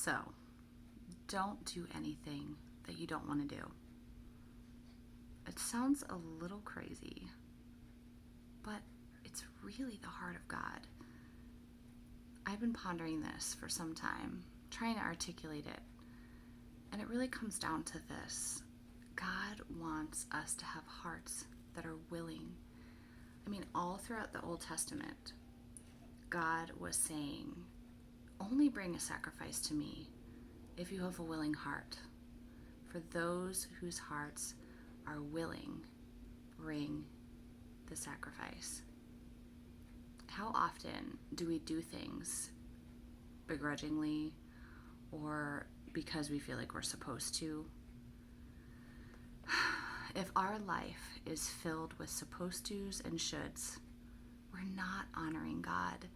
So, don't do anything that you don't want to do. It sounds a little crazy, but it's really the heart of God. I've been pondering this for some time, trying to articulate it, and it really comes down to this. God wants us to have hearts that are willing. I mean, all throughout the Old Testament, God was saying, only bring a sacrifice to me if you have a willing heart. For those whose hearts are willing, bring the sacrifice. How often do we do things begrudgingly or because we feel like we're supposed to? If our life is filled with supposed tos and shoulds, we're not honoring God.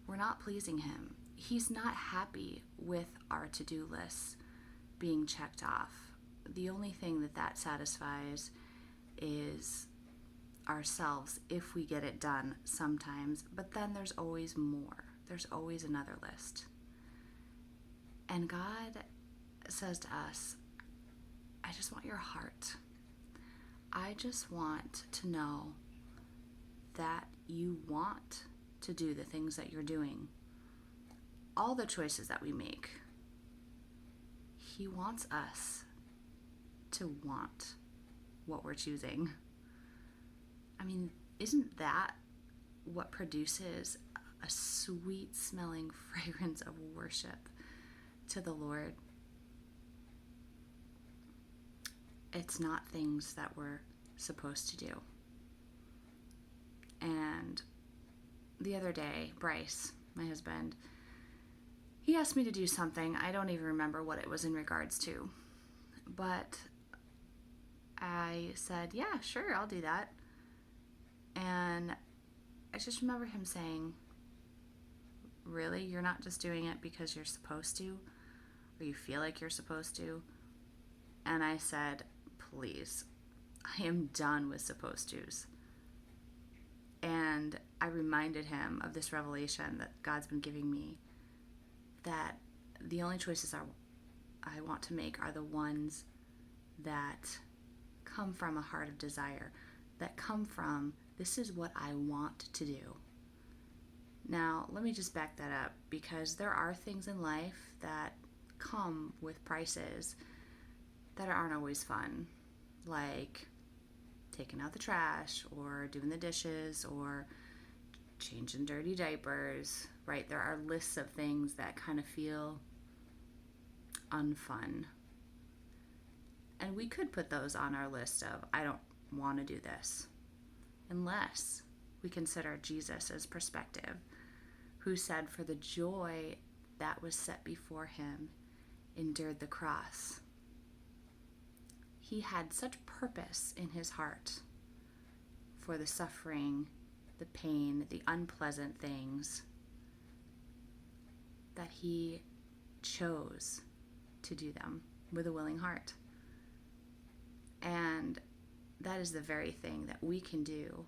We're not pleasing Him. He's not happy with our to-do lists being checked off. The only thing that satisfies is ourselves if we get it done sometimes, but then there's always more. There's always another list. And God says to us, I just want your heart. I just want to know that you want to do the things that you're doing. All the choices that we make, He wants us to want what we're choosing. I mean, isn't that what produces a sweet smelling fragrance of worship to the Lord? It's not things that we're supposed to do. And the other day, Bryce, my husband, he asked me to do something. I don't even remember what it was in regards to. But I said, yeah, sure, I'll do that. And I just remember him saying, really? You're not just doing it because you're supposed to? Or you feel like you're supposed to? And I said, please, I am done with supposed tos. And I reminded him of this revelation that God's been giving me, that the only choices I want to make are the ones that come from a heart of desire, that come from, this is what I want to do. Now, let me just back that up, because there are things in life that come with prices that aren't always fun, like taking out the trash or doing the dishes or changing dirty diapers, right? There are lists of things that kind of feel unfun. And we could put those on our list of, I don't want to do this, unless we consider Jesus' perspective, who said, for the joy that was set before him, endured the cross. He had such purpose in his heart for the suffering, the pain, the unpleasant things, that he chose to do them with a willing heart. And that is the very thing that we can do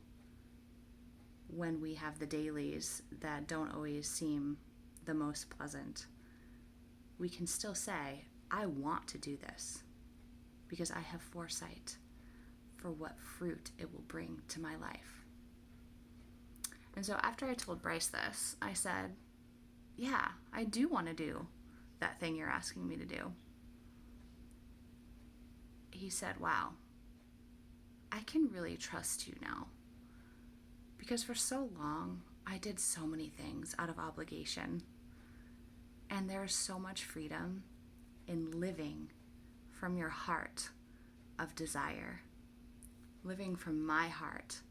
when we have the dailies that don't always seem the most pleasant. We can still say, I want to do this because I have foresight for what fruit it will bring to my life. And so after I told Bryce this, I said, yeah, I do want to do that thing you're asking me to do. He said, wow, I can really trust you now. Because for so long, I did so many things out of obligation. And there's so much freedom in living from your heart of desire, living from my heart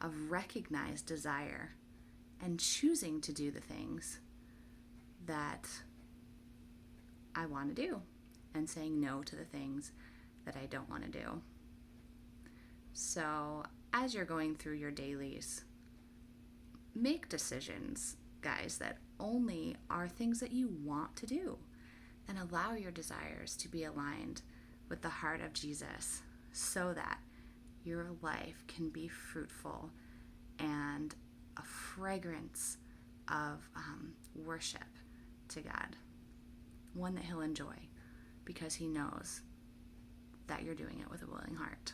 of recognized desire, and choosing to do the things that I want to do, and saying no to the things that I don't want to do. So as you're going through your dailies, make decisions, guys, that only are things that you want to do, and allow your desires to be aligned with the heart of Jesus, so that your life can be fruitful and a fragrance of worship to God. one that he'll enjoy, because he knows that you're doing it with a willing heart.